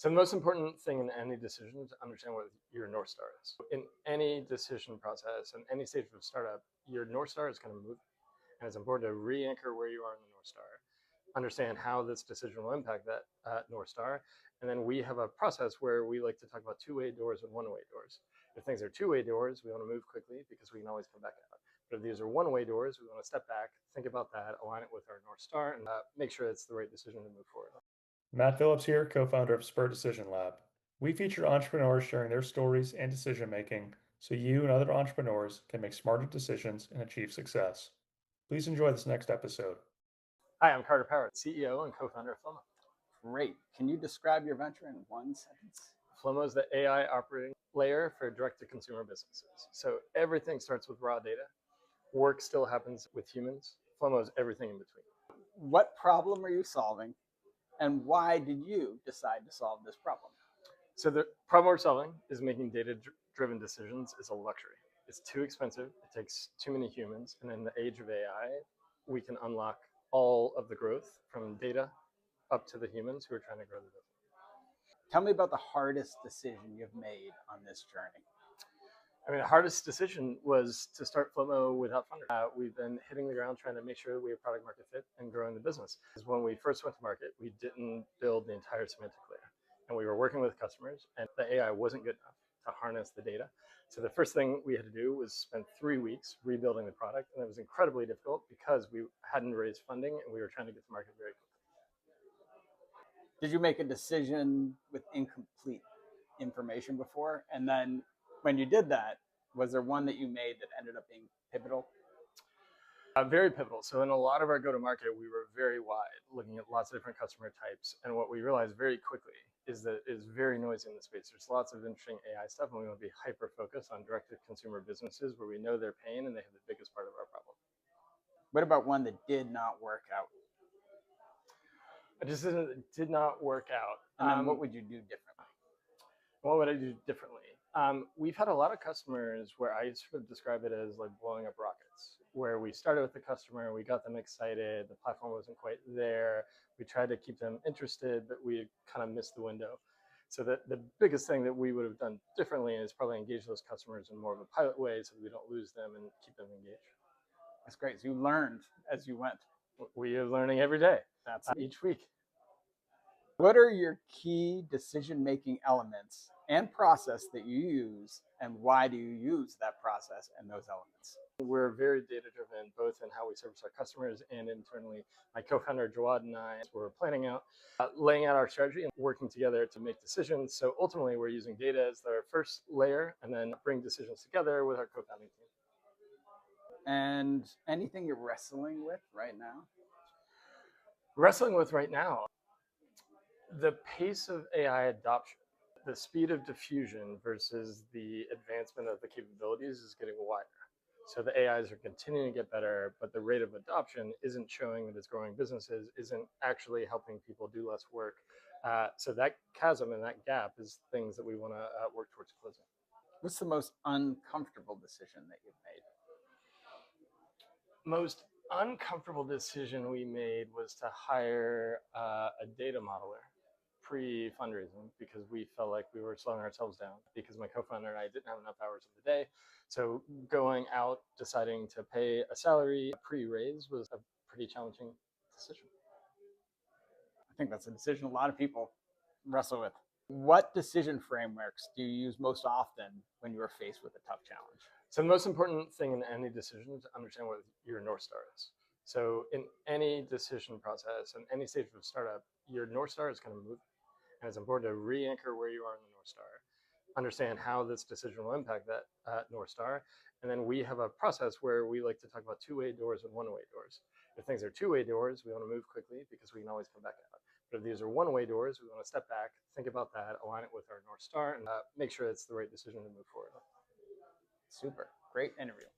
So the most important thing in any decision is to understand what your North Star is. In any decision process, in any stage of a startup, your North Star is going to move. And it's important to re-anchor where you are in the North Star, understand how this decision will impact that North Star. And then we have a process where we like to talk about two-way doors and one-way doors. If things are two-way doors, we want to move quickly because we can always come back out. But if these are one-way doors, we want to step back, think about that, align it with our North Star, and make sure it's the right decision to move forward. Matt Phillips here, co-founder of Sbur Decision Lab. We feature entrepreneurs sharing their stories and decision-making so you and other entrepreneurs can make smarter decisions and achieve success. Please enjoy this next episode. Hi, I'm Carter Powell, CEO and co-founder of FlowMo. Great. Can you describe your venture in one sentence? FlowMo is the AI operating layer for direct-to-consumer businesses. So everything starts with raw data. Work still happens with humans. FlowMo is everything in between. What problem are you solving, and why did you decide to solve this problem? So the problem we're solving is making data-driven decisions is a luxury. It's too expensive. It takes too many humans. And in the age of AI, we can unlock all of the growth from data up to the humans who are trying to grow the business. Tell me about the hardest decision you've made on this journey. I mean, the hardest decision was to start FlowMo without funders. We've been hitting the ground trying to make sure we have product market fit and growing the business. When we first went to market, we didn't build the entire semantic layer. And we were working with customers, and the AI wasn't good enough to harness the data. So the first thing we had to do was spend 3 weeks rebuilding the product, and it was incredibly difficult because we hadn't raised funding and we were trying to get to market very quickly. Did you make a decision with incomplete information before? And then when you did that, was there one that you made that ended up being pivotal? Very pivotal. So in a lot of our go-to-market, we were very wide, looking at lots of different customer types. And what we realized very quickly is that it's very noisy in the space. There's lots of interesting AI stuff, and we want to be hyper-focused on direct-to-consumer businesses where we know their pain and they have the biggest part of our problem. What about one that did not work out? A decision that did not work out. And then what would you do differently? What would I do differently? We've had a lot of customers where I sort of describe it as like blowing up rockets, where we started with the customer, we got them excited, the platform wasn't quite there, we tried to keep them interested, but we kind of missed the window. So the biggest thing that we would have done differently is probably engage those customers in more of a pilot way so that we don't lose them and keep them engaged. That's great. So you learned as you went. We are learning every day. That's each week. What are your key decision-making elements and process that you use, and why do you use that process and those elements? We're very data-driven, both in how we service our customers and internally. My co-founder Juad and I were planning out, laying out our strategy and working together to make decisions. So ultimately, we're using data as our first layer, and then bring decisions together with our co-founding team. And anything you're wrestling with right now? Wrestling with right now, the pace of AI adoption, the speed of diffusion versus the advancement of the capabilities is getting wider. So the AIs are continuing to get better, but the rate of adoption isn't showing that it's growing businesses, isn't actually helping people do less work. So that chasm and that gap is things that we want to work towards closing. What's the most uncomfortable decision that you've made? Most uncomfortable decision we made was to hire a data modeler pre-fundraising because we felt like we were slowing ourselves down because my co-founder and I didn't have enough hours of the day. So going out, deciding to pay a salary pre-raise was a pretty challenging decision. I think that's a decision a lot of people wrestle with. What decision frameworks do you use most often when you are faced with a tough challenge? So the most important thing in any decision is to understand what your North Star is. So in any decision process, in any stage of a startup, your North Star is going to move. And it's important to re-anchor where you are in the North Star, understand how this decision will impact that North Star. And then we have a process where we like to talk about two-way doors and one-way doors. If things are two-way doors, we want to move quickly because we can always come back out. But if these are one-way doors, we want to step back, think about that, align it with our North Star, and make sure it's the right decision to move forward. Super. Great interview.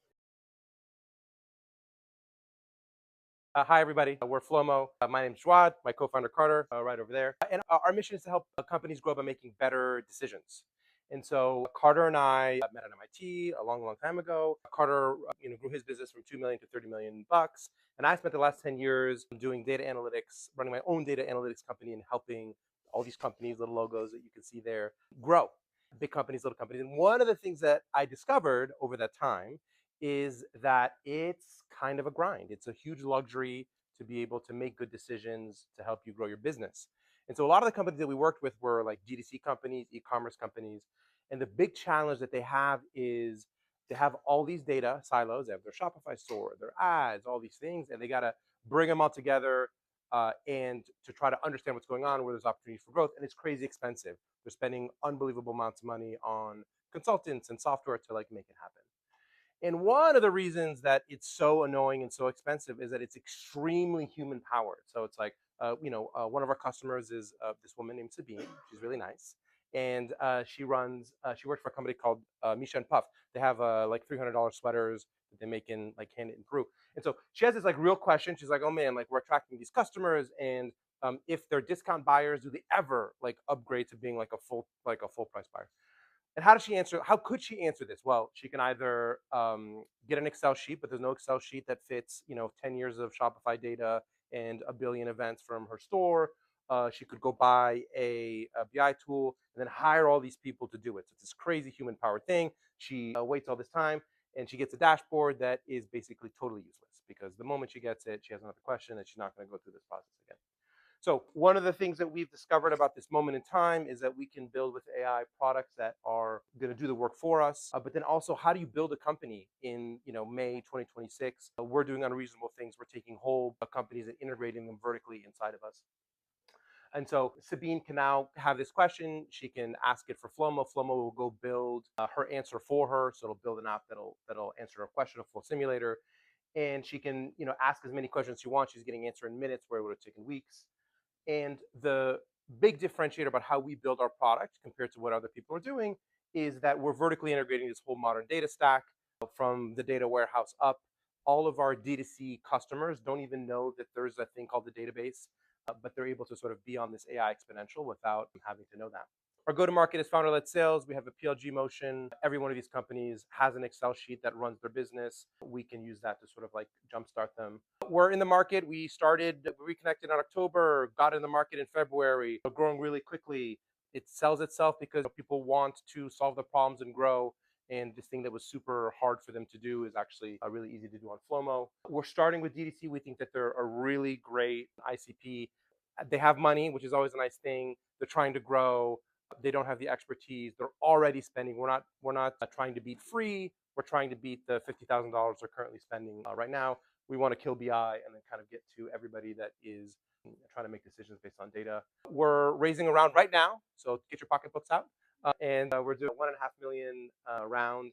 Hi, everybody. We're FlowMo. My name's Juad, my co-founder Carter, right over there. And our mission is to help companies grow by making better decisions. And so Carter and I met at MIT a long, long time ago. Carter grew his business from 2 million to 30 million bucks. And I spent the last 10 years doing data analytics, running my own data analytics company and helping all these companies, little logos that you can see there, grow. Big companies, little companies. And one of the things that I discovered over that time is that it's kind of a grind. It's a huge luxury to be able to make good decisions to help you grow your business. And so a lot of the companies that we worked with were like GDC companies, e-commerce companies. And the big challenge that they have is they have all these data silos. They have their Shopify store, their ads, all these things, and they got to bring them all together and to try to understand what's going on, where there's opportunities for growth. And it's crazy expensive. They're spending unbelievable amounts of money on consultants and software to like make it happen. And one of the reasons that it's so annoying and so expensive is that it's extremely human powered. So it's like, one of our customers is this woman named Sabine. She's really nice. And she works for a company called Misha and Puff. They have like $300 sweaters that they make in like Canada and Peru. And so she has this like real question. She's like, oh man, like we're attracting these customers, and if they're discount buyers, do they ever like upgrade to being like a full price buyer? And how does she answer? How could she answer this? Well, she can either get an Excel sheet, but there's no Excel sheet that fits, 10 years of Shopify data and a billion events from her store. She could go buy a BI tool and then hire all these people to do it. So it's this crazy human powered thing. She waits all this time and she gets a dashboard that is basically totally useless because the moment she gets it, she has another question and she's not going to go through this process again. So one of the things that we've discovered about this moment in time is that we can build with AI products that are going to do the work for us. But then also, how do you build a company in May 2026? We're doing unreasonable things. We're taking whole companies and integrating them vertically inside of us. And so Sabine can now have this question. She can ask it for FlowMo. FlowMo will go build her answer for her. So it'll build an app that'll answer her question, a full simulator. And she can ask as many questions as she wants. She's getting answer in minutes where it would have taken weeks. And the big differentiator about how we build our product compared to what other people are doing is that we're vertically integrating this whole modern data stack from the data warehouse up. All of our D2C customers don't even know that there's a thing called the database, but they're able to sort of be on this AI exponential without having to know that. Our go-to-market is founder-led sales. We have a PLG motion. Every one of these companies has an Excel sheet that runs their business. We can use that to sort of like jumpstart them. We're in the market. We reconnected in October, got in the market in February, growing really quickly. It sells itself because people want to solve the problems and grow. And this thing that was super hard for them to do is actually really easy to do on FlowMo. We're starting with DDC. We think that they're a really great ICP. They have money, which is always a nice thing. They're trying to grow. They don't have the expertise. They're already spending. We're not trying to beat free. We're trying to beat the $50,000 they're currently spending right now. We want to kill BI and then kind of get to everybody that is trying to make decisions based on data. We're raising a round right now, so get your pocketbooks out. And we're doing a $1.5 million round.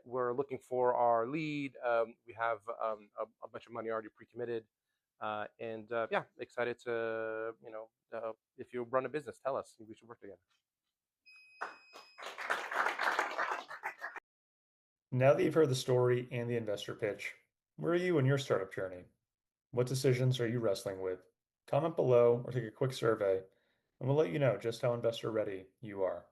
We're looking for our lead. We have a bunch of money already pre-committed. Yeah, excited to, if you run a business, tell us. We should work together. Now that you've heard the story and the investor pitch, where are you in your startup journey? What decisions are you wrestling with? Comment below or take a quick survey, and we'll let you know just how investor ready you are.